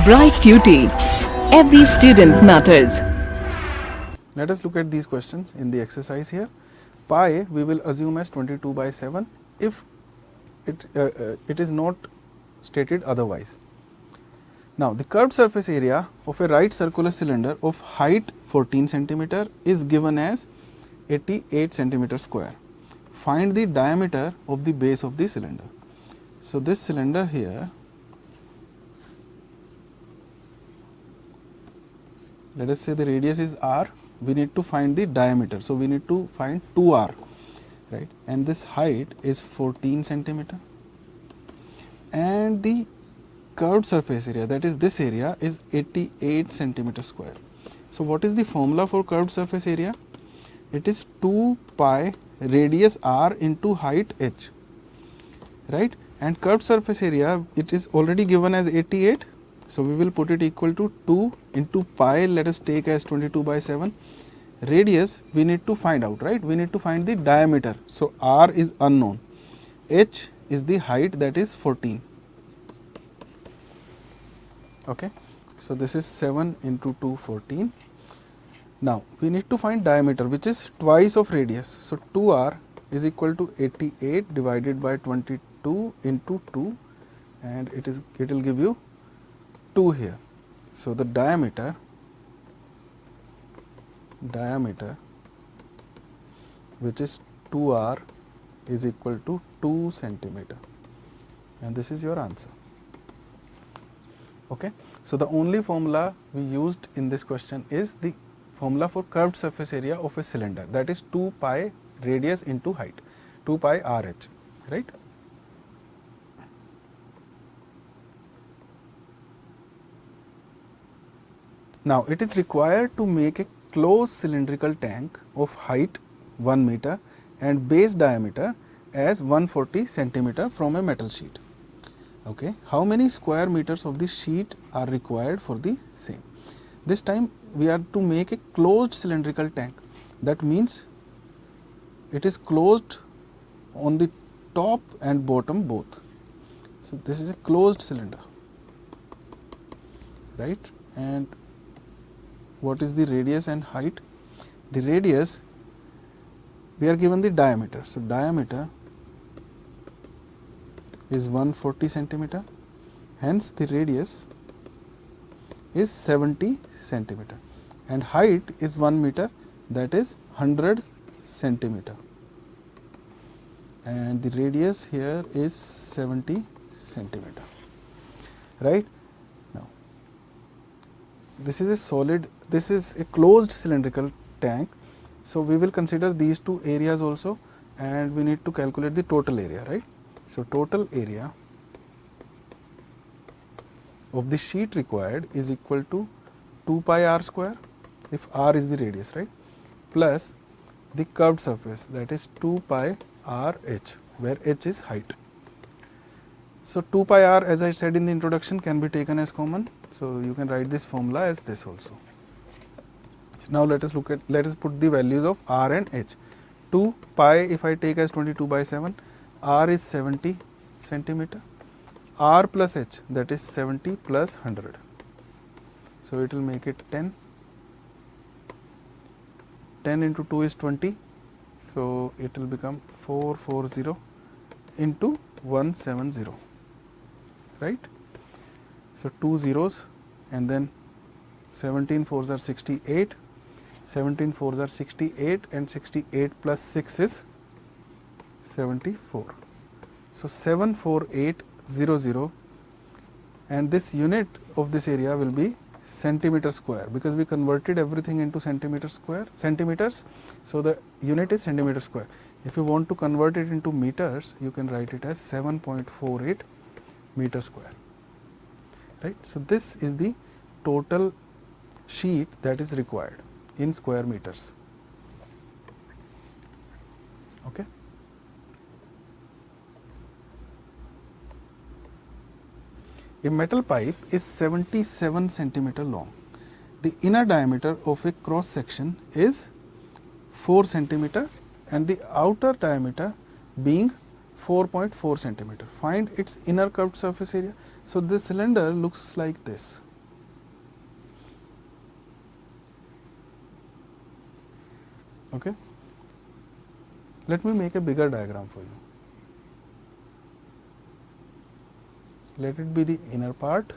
Bright QT. Every student matters. Let us look at these questions in the exercise here. Pi we will assume as 22 by 7 if it is not stated otherwise. Now, the curved surface area of a right circular cylinder of height 14 centimeter is given as 88 centimeter square. Find the diameter of the base of the cylinder. So, this cylinder here, let us say the radius is r, we need to find the diameter. So, we need to find 2r, right, and this height is 14 centimeter and the curved surface area, that is this area, is 88 centimeter square. So, what is the formula for curved surface area? It is 2 pi radius r into height h, right, and curved surface area, it is already given as 88. So, we will put it equal to 2 into pi, let us take as 22 by 7. Radius we need to find out, right, we need to find the diameter. So, r is unknown, h is the height, that is 14. Okay. So, this is 7 into 2, 14. Now, we need to find diameter, which is twice of radius. So, 2r is equal to 88 divided by 22 into 2, and it will give you 2 here. So, the diameter which is 2r is equal to 2 centimeter, and this is your answer. Okay. So, the only formula we used in this question is the formula for curved surface area of a cylinder, that is 2 pi radius into height, 2 pi RH, right. Now, it is required to make a closed cylindrical tank of height 1 meter and base diameter as 140 centimeter from a metal sheet. Okay. How many square meters of the sheet are required for the same? This time we are to make a closed cylindrical tank, that means it is closed on the top and bottom both. So, this is a closed cylinder, right, and what is the radius and height? The radius, we are given the diameter. So, diameter is 140 centimeter, hence the radius is 70 centimeter, and height is 1 meter, that is 100 centimeter, and the radius here is 70 centimeter, right. Now, this is a solid, this is a closed cylindrical tank. So, we will consider these two areas also, and we need to calculate the total area, right. So, total area of the sheet required is equal to 2 pi r square, if r is the radius, right, plus the curved surface, that is 2 pi r h, where h is height. So, 2 pi r, as I said in the introduction, can be taken as common. So, you can write this formula as this also. Now, let us put the values of r and h. 2 pi if I take as 22 by 7, r is 70 centimeter, r plus h, that is 70 plus 100. So, it will make it 10. 10 into 2 is 20. So, it will become 440 into 170, right. So, 2 zeros, and then 17 fours are 68, 17 fours are 68, and 68 plus 6 is 74. So, 74800, and this unit of this area will be centimeter square, because we converted everything into centimeters. So, the unit is centimeter square. If you want to convert it into meters, you can write it as 7.48 meter square, right. So, this is the total sheet that is required in square meters. Okay. A metal pipe is 77 centimeter long. The inner diameter of a cross section is 4 centimeter and the outer diameter being 4.4 centimeter. Find its inner curved surface area. So, the cylinder looks like this. Okay, let me make a bigger diagram for you. Let it be the inner part,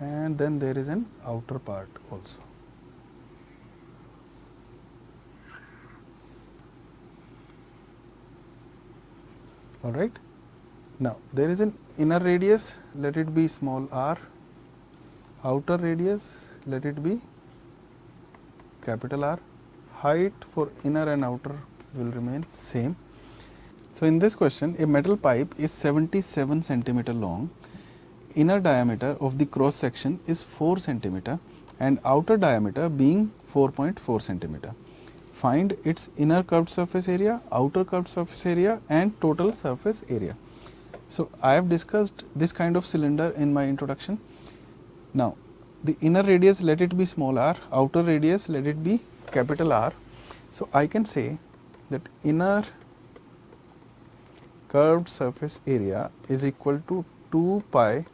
and then there is an outer part also. All right. Now there is an inner radius, let it be small r, outer radius, let it be capital R. Height for inner and outer will remain same. So in this question, a metal pipe is 77 centimeter long, inner diameter of the cross section is 4 centimeter and outer diameter being 4.4 centimeter. Find its inner curved surface area, outer curved surface area and total surface area. So I have discussed this kind of cylinder in my introduction. Now the inner radius, let it be small r, outer radius, let it be capital R. So I can say that inner curved surface area is equal to 2 pi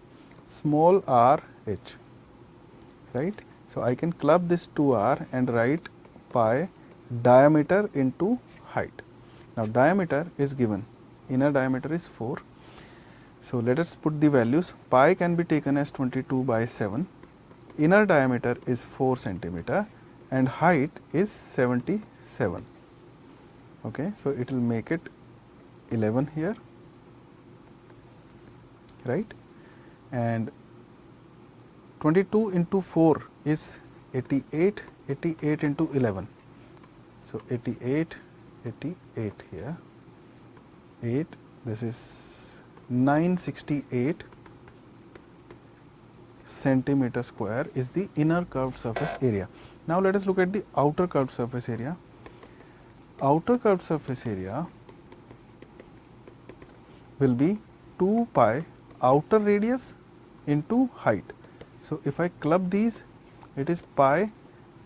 small r h, right. So I can club this 2r and write pi diameter into height. Now diameter is given, inner diameter is 4. So let us put the values. Pi can be taken as 22 by 7, inner diameter is 4 centimeter and height is 77. Okay, so it will make it 11 here, right, and 22 into 4 is 88, 88 into 11. So 88, 88 here, 8, this is 968 centimeter square is the inner curved surface area. Now let us look at the outer curved surface area. Outer curved surface area will be 2 pi outer radius into height. So if I club these, it is pi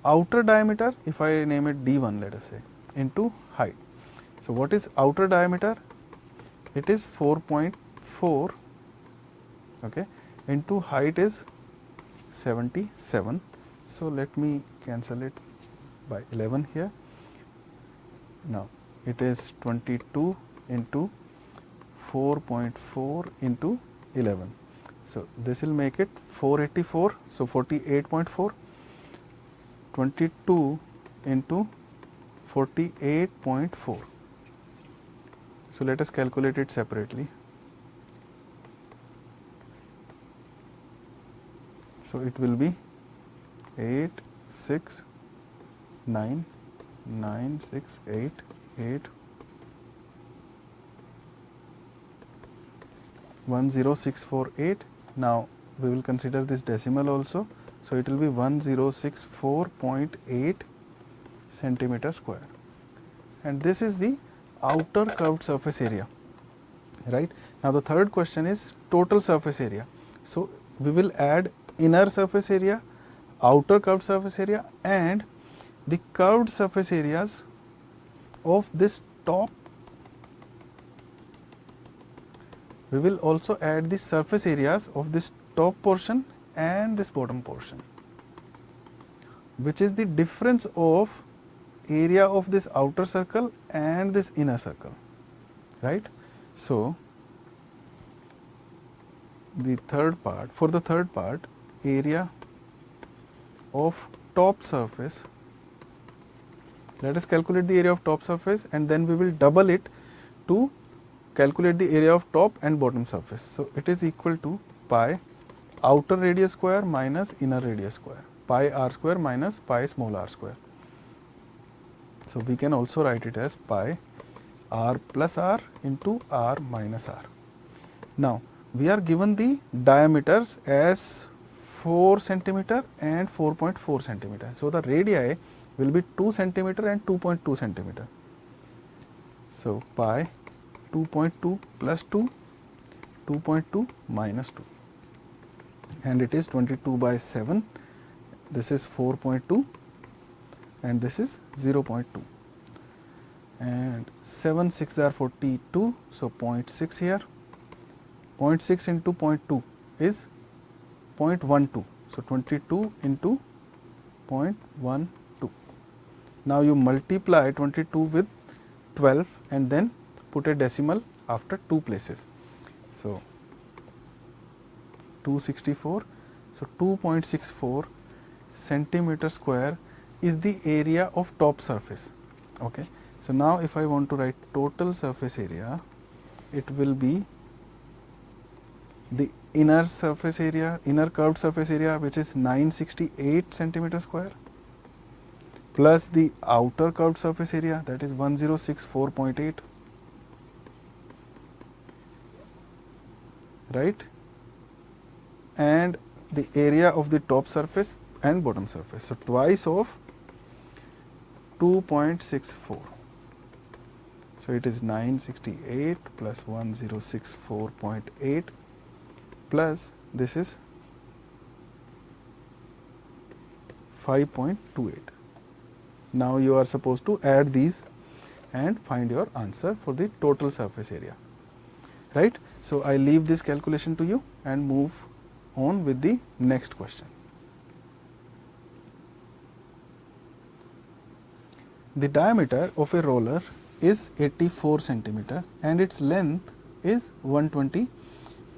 outer diameter, if I name it d1 let us say, into height. So what is outer diameter? It is 4.4, okay, into height is 77. So let me cancel it by 11 here. Now it is 22 into 4.4 into 11. So this will make it 484. So 48.4. 22 into 48.4. So let us calculate it separately. So it will be 8, 6, 9, 9, 6, 8, 8, 10648. Now we will consider this decimal also. So it will be 1064.8 centimeter square. And this is the outer curved surface area, right. Now the third question is total surface area. So we will add inner surface area, outer curved surface area and the curved surface areas of this top. We will also add the surface areas of this top portion and this bottom portion, which is the difference of area of this outer circle and this inner circle, right. So the third part, for the third part, area of top surface, let us calculate the area of top surface and then we will double it to calculate the area of top and bottom surface. So it is equal to pi outer radius square minus inner radius square, pi r square minus pi small r square. So we can also write it as pi r plus r into r minus r. Now we are given the diameters as 4 centimeter and 4.4 centimeter. So the radii will be 2 centimeter and 2.2 centimeter. So pi 2.2 plus 2, 2.2 minus 2, and it is 22 by 7. This is 4.2 and this is 0.2, and 7 6 are 42. So 0.6 here, 0.6 into 0.2 is 0.12. So 22 into 0.12. Now you multiply 22 with 12 and then put a decimal after 2 places. So 264. So 2.64 centimeter square is the area of top surface. Okay. So now if I want to write total surface area, it will be the inner surface area, inner curved surface area, which is 968 centimeter square, plus the outer curved surface area, that is 1064.8, right, and the area of the top surface and bottom surface. So twice of 2.64. So it is 968 plus 1064.8 plus this is 5.28. Now you are supposed to add these and find your answer for the total surface area, right. So I leave this calculation to you and move on with the next question. The diameter of a roller is 84 centimeter and its length is 120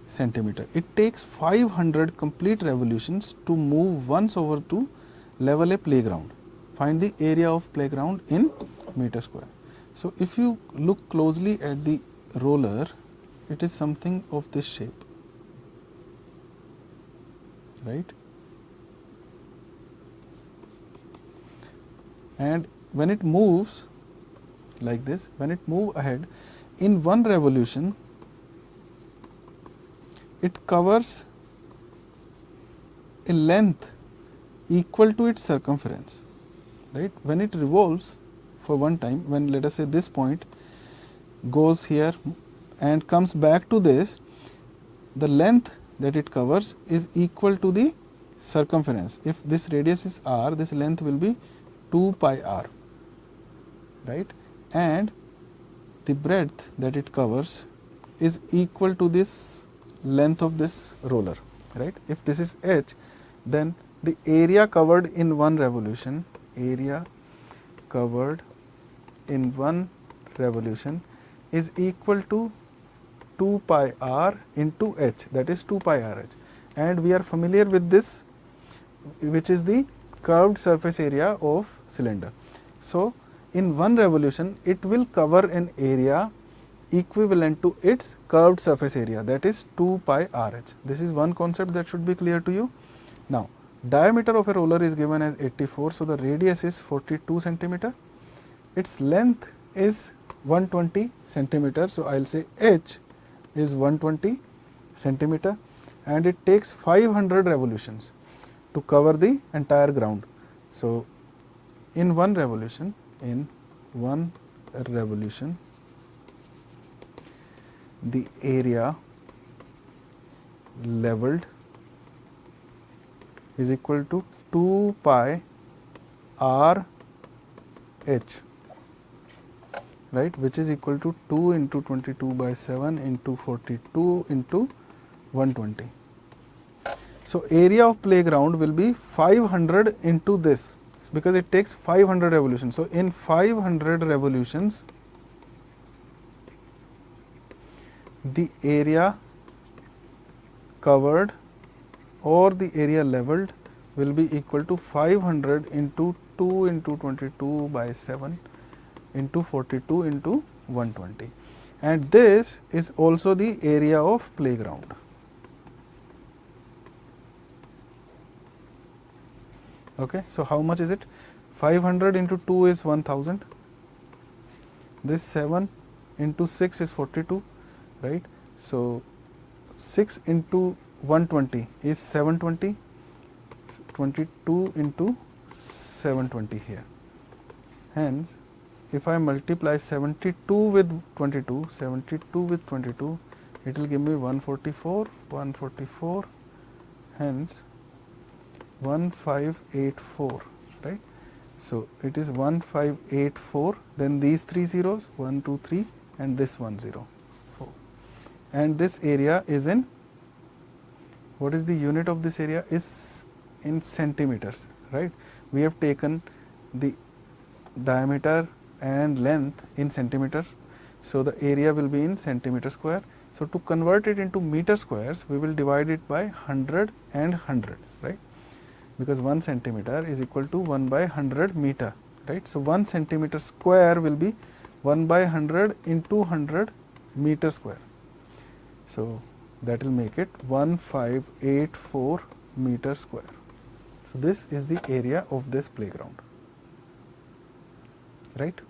centimeter. It takes 500 complete revolutions to move once over to level a playground. Find the area of playground in meter square. So if you look closely at the roller, it is something of this shape, right, and when it moves like this, when it moves ahead, in one revolution it covers a length equal to its circumference, right. When it revolves for one time, when let us say this point goes here and comes back to this, the length that it covers is equal to the circumference. If this radius is r, this length will be 2 pi r, right, and the breadth that it covers is equal to this length of this roller, right. If this is h, then the area covered in one revolution, area covered in one revolution is equal to 2 pi r into h, that is 2 pi r h, and we are familiar with this, which is the curved surface area of cylinder. So in one revolution it will cover an area equivalent to its curved surface area, that is 2 pi r h. This is one concept that should be clear to you. Now diameter of a roller is given as 84, so the radius is 42 centimeter, its length is 120 centimeter, so I will say h is 120 centimeter, and it takes 500 revolutions to cover the entire ground. So in one revolution, the area leveled is equal to 2 pi r h, right, which is equal to 2 into 22 by 7 into 42 into 120. So area of playground will be 500 into this, because it takes 500 revolutions. So in 500 revolutions, the area covered or the area leveled will be equal to 500 into 2 into 22 by 7 into 42 into 120, and this is also the area of playground. Okay, so how much is it? 500 into 2 is 1000, this 7 into 6 is 42, right. So 6 into 120 is 720, 22 into 720 here. Hence, if I multiply 72 with 22, 72 with 22, it will give me 144, 144, hence 1584, right. So it is 1584, then these 3 zeros, 1, 2, 3, and this 1, 0, 4. And this area is in, what is the unit of this area? Is in centimeters, right. we have taken the diameter and length in centimeter, so the area will be in centimeter square. So to convert it into meter squares, we will divide it by 100 and 100, right? Because 1 centimeter is equal to 1 by 100 meter, right? So 1 centimeter square will be 1 by 100 into 100 meter square. So that will make it 1584 meter square. So this is the area of this playground, right?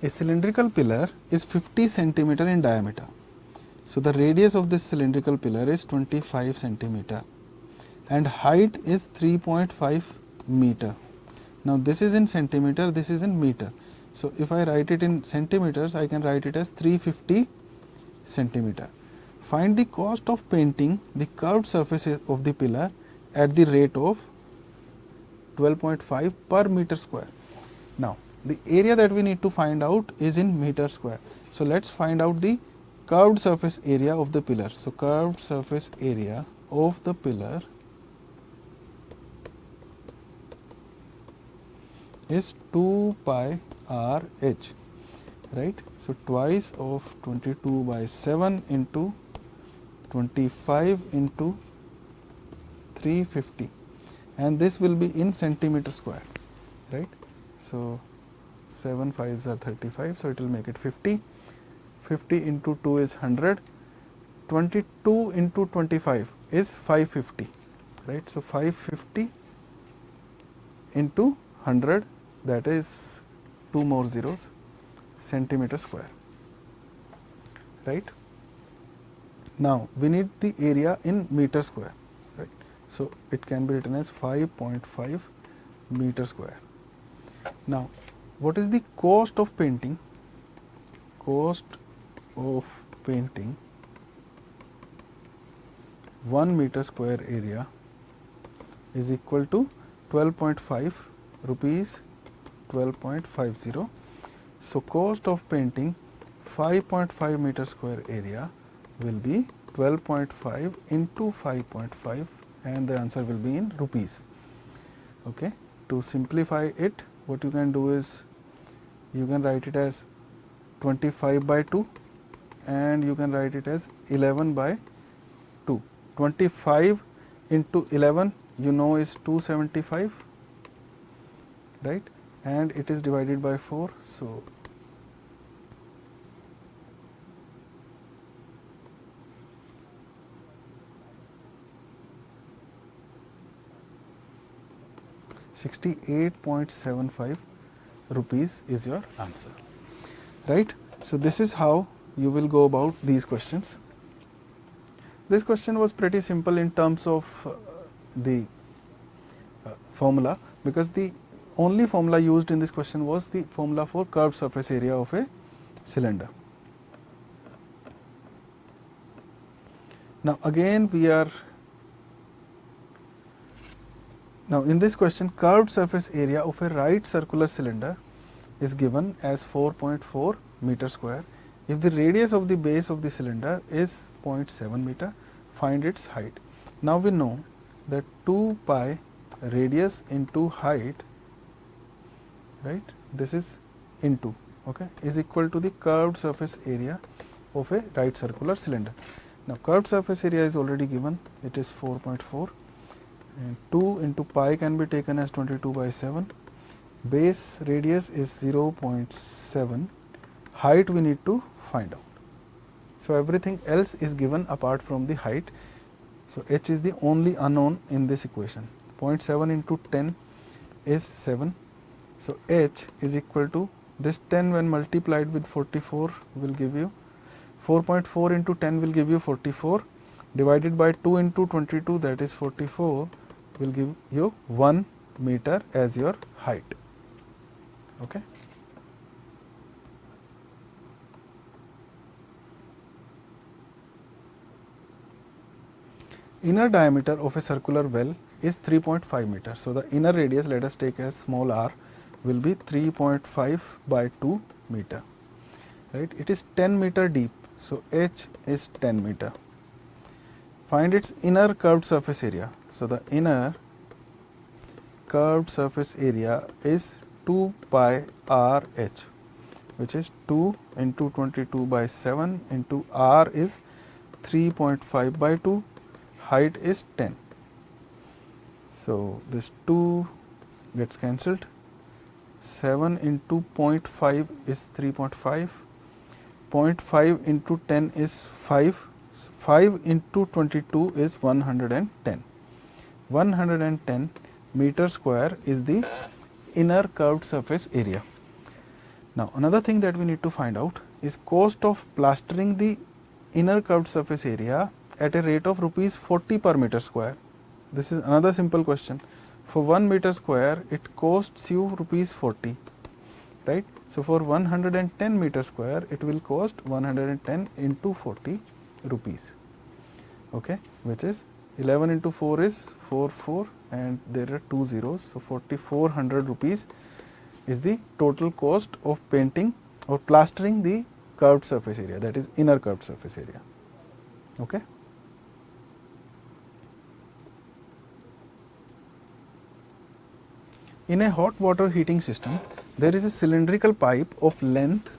A cylindrical pillar is 50 centimeter in diameter. So the radius of this cylindrical pillar is 25 centimeter and height is 3.5 meter. Now this is in centimeter, this is in meter. So if I write it in centimeters, I can write it as 350 centimeter. Find the cost of painting the curved surface of the pillar at the rate of 12.5 per meter square. Now the area that we need to find out is in meter square. So let's find out the curved surface area of the pillar. So curved surface area of the pillar is 2 pi r h, right? So twice of 22 by 7 into 25 into 350, and this will be in centimeter square, right? So 7 5s are 35, so it will make it 50. 50 into 2 is 100. 22 into 25 is 550, right? So 550 into 100, that is 2 more zeros, centimeter square, right? Now we need the area in meter square, right? So it can be written as 5.5 meter square. Now what is the cost of painting? Cost of painting 1 meter square area is equal to 12.5 rupees, 12.50. So cost of painting 5.5 meter square area will be 12.5 into 5.5, and the answer will be in rupees. Okay, to simplify it, what you can do is you can write it as 25 by 2 and you can write it as 11 by 2. 25 into 11 you know is 275, right? And it is divided by 4. So 68.75 rupees is your answer, right? So this is how you will go about these questions. This question was pretty simple in terms of the formula, because the only formula used in this question was the formula for curved surface area of a cylinder. Now again now in this question, curved surface area of a right circular cylinder is given as 4.4 meter square. If the radius of the base of the cylinder is 0.7 meter, find its height. Now we know that 2 pi radius into height, right, this is into, okay, is equal to the curved surface area of a right circular cylinder. Now curved surface area is already given, it is 4.4, and 2 into pi can be taken as 22 by 7. Base radius is 0.7, height we need to find out. So everything else is given apart from the height. So h is the only unknown in this equation. 0.7 into 10 is 7. So h is equal to, this 10 when multiplied with 44 will give you 4.4 into 10 will give you 44, divided by 2 into 22, that is 44, will give you 1 meter as your height. Okay. Inner diameter of a circular well is 3.5 meters. So the inner radius, let us take as small r, will be 3.5 by 2 meter. Right? It is 10 meter deep. So h is 10 meter. find its inner curved surface area. So the inner curved surface area is 2 pi r h, which is 2 into 22 by 7 into r is 3.5 by 2, height is 10. So this 2 gets cancelled, 7 into 0.5 is 3.5, 0.5 into 10 is 5, 5 into 22 is 110. 110 meter square is the inner curved surface area. Now another thing that we need to find out is cost of plastering the inner curved surface area at a rate of rupees 40 per meter square. This is another simple question. For 1 meter square it costs you rupees 40, right? So for 110 meter square it will cost 110 into 40 rupees, okay, which is 11 into 4 is 44 and there are 2 zeros. So 4400 rupees is the total cost of painting or plastering the curved surface area, that is inner curved surface area, okay. In a hot water heating system, there is a cylindrical pipe of length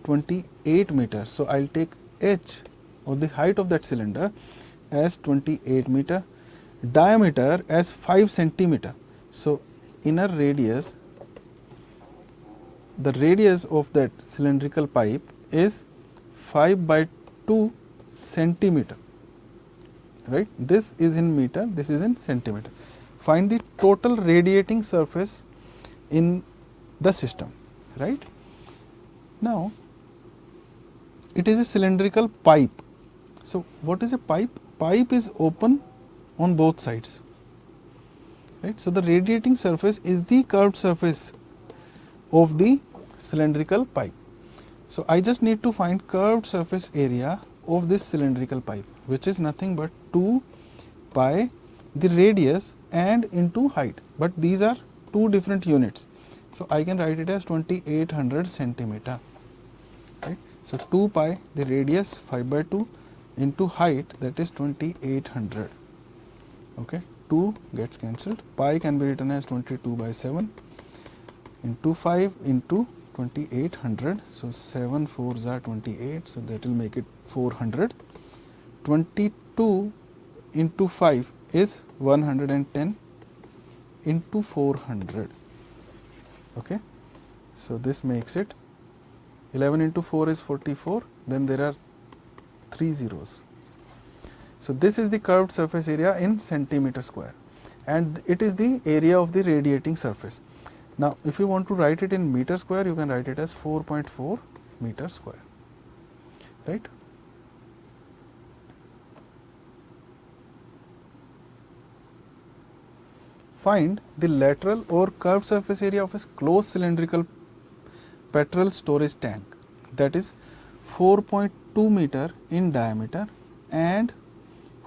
28 meters. So I'll take h or the height of that cylinder as 28 meter, diameter as 5 centimeter. So inner radius, the radius of that cylindrical pipe is 5 by 2 centimeter, right? This is in meter, this is in centimeter. Find the total radiating surface in the system, right? Now it is a cylindrical pipe. So what is a pipe? Pipe is open on both sides, right? So the radiating surface is the curved surface of the cylindrical pipe. So I just need to find curved surface area of this cylindrical pipe, which is nothing but 2 pi the radius and into height, but these are two different units. So I can write it as 2800 centimeter, right? So 2 pi the radius 5 by 2 into height, that is 2800, okay. 2 gets cancelled, pi can be written as 22 by 7 into 5 into 2800. So 7 4s are 28, so that will make it 400. 22 into 5 is 110 into 400, okay. So this makes it 11 into 4 is 44, then there are 3 zeros. So this is the curved surface area in centimeter square and it is the area of the radiating surface. Now if you want to write it in meter square, you can write it as 4.4 meter square, right. Find the lateral or curved surface area of a closed cylindrical petrol storage tank, that is 4.2 meter in diameter and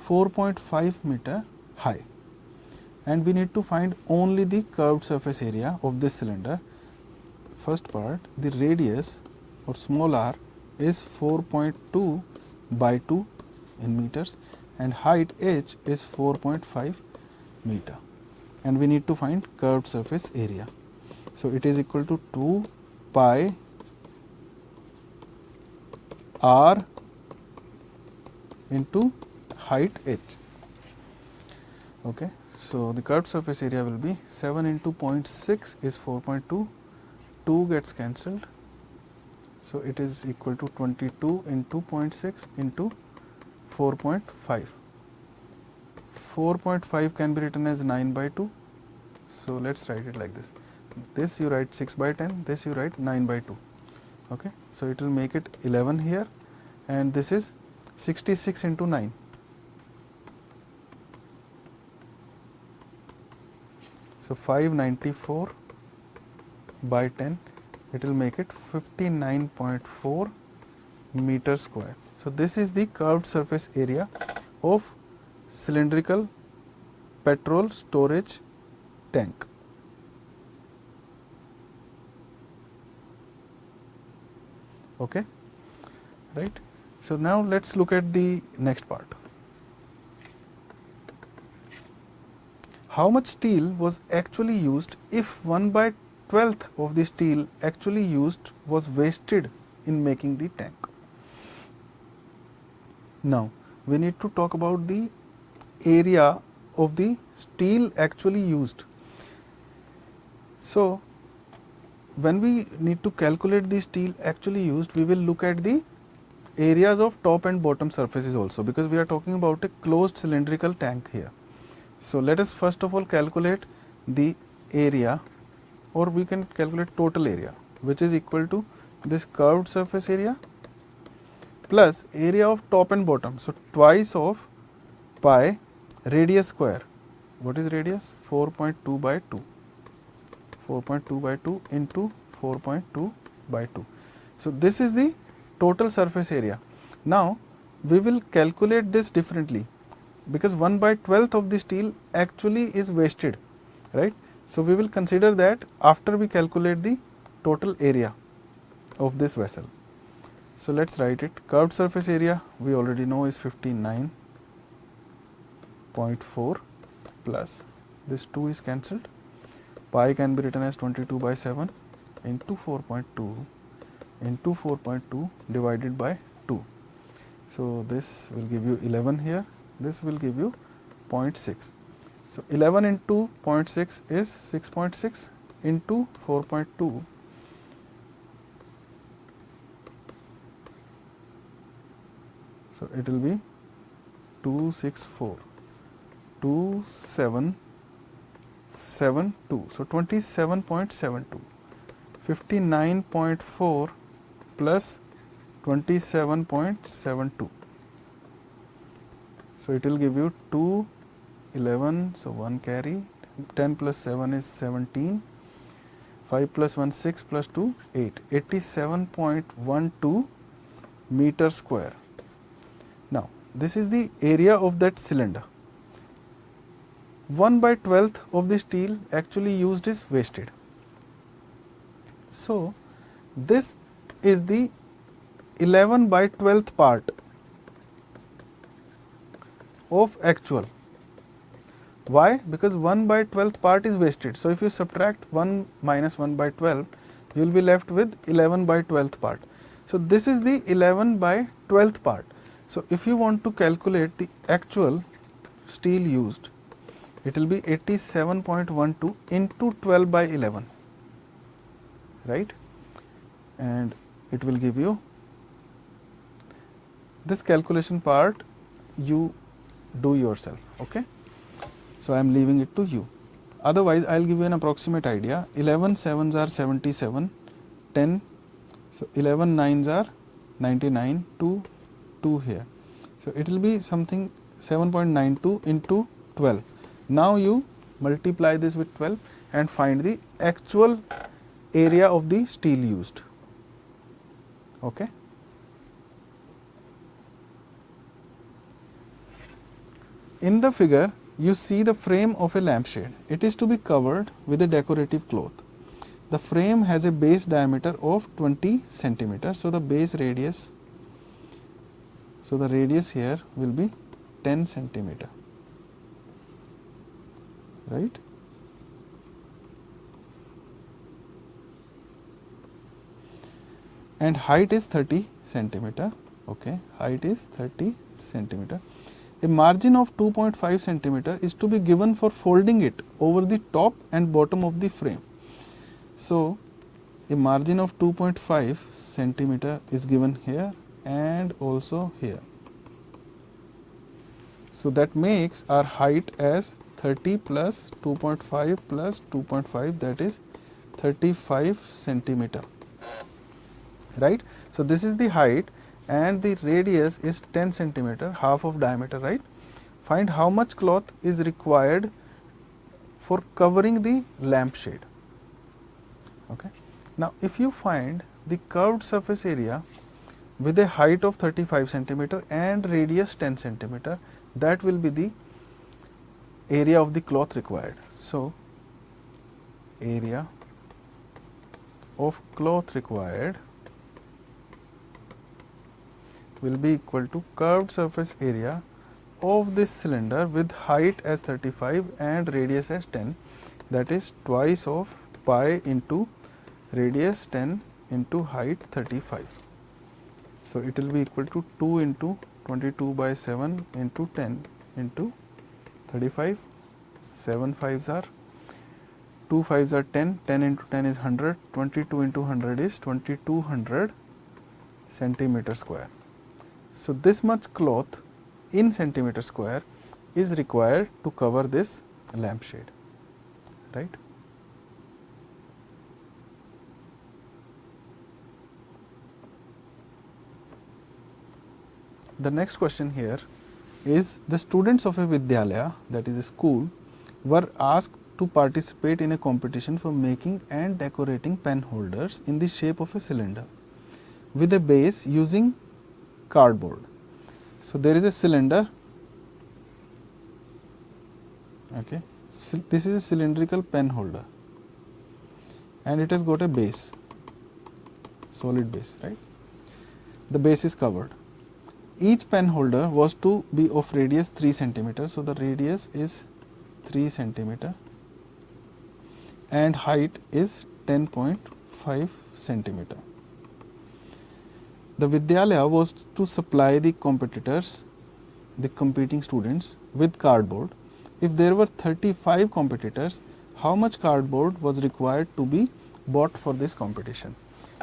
4.5 meter high, and we need to find only the curved surface area of this cylinder. First part, the radius or small r is 4.2 by 2 in meters and height h is 4.5 meter, and we need to find curved surface area. So it is equal to 2 pi r into height h, okay. So the curved surface area will be 7 into 0.6 is 4.2, 2 gets cancelled, so it is equal to 22 into 0.6 into 4.5. 4.5 can be written as 9 by 2. So let's write it like this. This you write 6 by 10, this you write 9 by 2. Okay. So it will make it 11 here, and this is 66 into 9. So 594 by 10, it will make it 59.4 meter square. So this is the curved surface area of cylindrical petrol storage tank. Okay, right. So now let's look at the next part. how much steel was actually used if 1/12 of the steel actually used was wasted in making the tank. Now we need to talk about the area of the steel actually used. So when we need to calculate the steel actually used, we will look at the areas of top and bottom surfaces also, because we are talking about a closed cylindrical tank here. So let us first of all calculate the area, or we can calculate total area, which is equal to this curved surface area plus area of top and bottom. So twice of pi radius square. What is radius? 4.2 by 2. 4.2 by 2 into 4.2 by 2. So this is the total surface area. Now we will calculate this differently, because 1/12 of the steel actually is wasted, right? So we will consider that after we calculate the total area of this vessel. So let's write it. Curved surface area we already know is 59.4 plus this 2 is cancelled. Pi can be written as 22 by 7 into 4.2 into 4.2 divided by 2. So this will give you 11 here, this will give you 0.6. So 11 into 0.6 is 6.6 into 4.2. So it will be 264, 2772. So 27.72. 59.4 plus 27.72. So it will give you 211. So 1 carry. 10 plus 7 is 17. 5 plus 1 6 plus 2 8. 87.12 meter square. Now this is the area of that cylinder. 1/12 of the steel actually used is wasted. So this is the 11/12 part of actual. Why? Because 1/12 part is wasted. So if you subtract 1 minus 1/12, you will be left with 11/12 part. So this is the 11/12 part. So if you want to calculate the actual steel used, it will be 87.12 into 12 by 11, right? And it will give you this calculation part. You do yourself, okay? So I am leaving it to you. Otherwise, I will give you an approximate idea. 11 sevens are 77, 10, so 11 nines are 99, 2 here. So it will be something 7.92 into 12. Now you multiply this with 12 and find the actual area of the steel used, okay? In the figure, you see the frame of a lampshade. It is to be covered with a decorative cloth. The frame has a base diameter of 20 centimeters. So the base radius, so the radius here will be 10 centimeter, right? And height is 30 centimeter, okay? Height is 30 centimeter. A margin of 2.5 centimeter is to be given for folding it over the top and bottom of the frame. So a margin of 2.5 centimeter is given here and also here. So that makes our height as 30 plus 2.5 plus 2.5, that is 35 centimeter, right? So this is the height and the radius is 10 centimeter, half of diameter, right? Find how much cloth is required for covering the lampshade, okay? Now if you find the curved surface area with a height of 35 centimeter and radius 10 centimeter, that will be the area of the cloth required. So area of cloth required will be equal to curved surface area of this cylinder with height as 35 and radius as 10, that is twice of pi into radius 10 into height 35. So, it will be equal to 2 into 22 by 7 into 10 into 35, 7 5s are 2 5s are 10, 10 into 10 is 100, 22 into 100 is 2200 centimeter square. So, this much cloth in centimeter square is required to cover this lampshade, right. The next question here is, the students of a Vidyalaya, that is a school, were asked to participate in a competition for making and decorating pen holders in the shape of a cylinder with a base using cardboard. So, there is a cylinder, okay. This is a cylindrical pen holder and it has got a base, solid base, right. The base is covered. Each pen holder was to be of radius 3 centimeter. So, the radius is 3 centimeter and height is 10.5 centimeter. The Vidyalaya was to supply the competitors, the competing students, with cardboard. If there were 35 competitors, how much cardboard was required to be bought for this competition?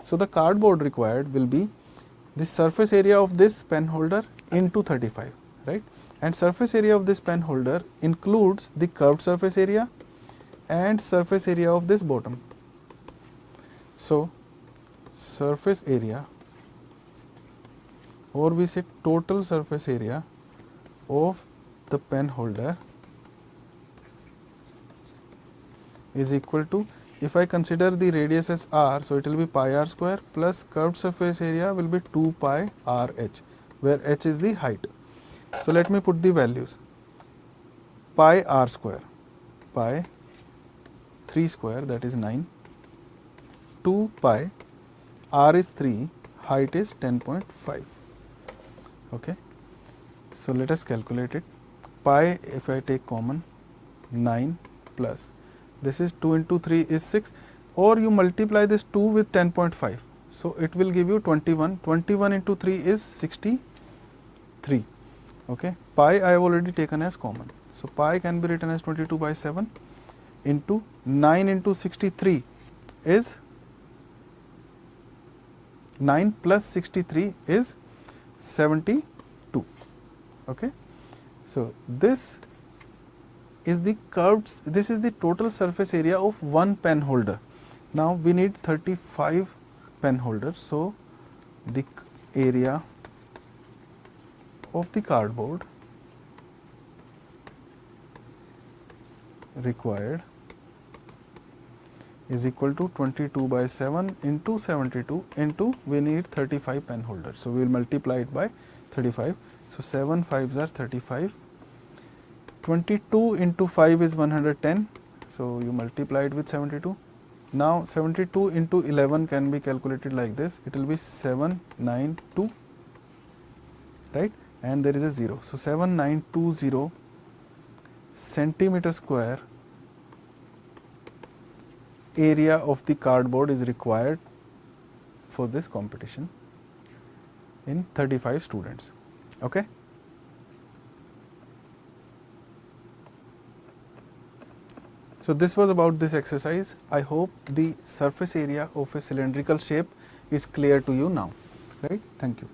So, the cardboard required will be the surface area of this pen holder into 35, right, and surface area of this pen holder includes the curved surface area and surface area of this bottom. So, surface area, or we say total surface area of the pen holder is equal to, if I consider the radius as r, so it will be pi r square plus curved surface area will be 2 pi r h, where h is the height. So, let me put the values. Pi r square, pi 3 square, that is 9, 2 pi, r is 3, height is 10.5. Okay. So, let us calculate it. Pi, if I take common, 9 plus, this is 2 into 3 is 6, or you multiply this 2 with 10.5. So, it will give you 21, 21 into 3 is 63. Okay. Pi I have already taken as common. So, pi can be written as 22 by 7 into 9 into 63 is 9 plus 63 is 72. Okay. So, this is the curved, this is the total surface area of one pen holder. Now, we need 35 pen holders. So, the area of the cardboard required is equal to 22 by 7 into 72 into, we need 35 pen holders. So, we will multiply it by 35. So, 7 5s are 35. 22 into 5 is 110. So, you multiply it with 72. Now, 72 into 11 can be calculated like this. It will be 792, right, and there is a 0. So, 7920 centimeter square area of the cardboard is required for this competition in 35 students. Okay. So, this was about this exercise. I hope the surface area of a cylindrical shape is clear to you now, right. Thank you.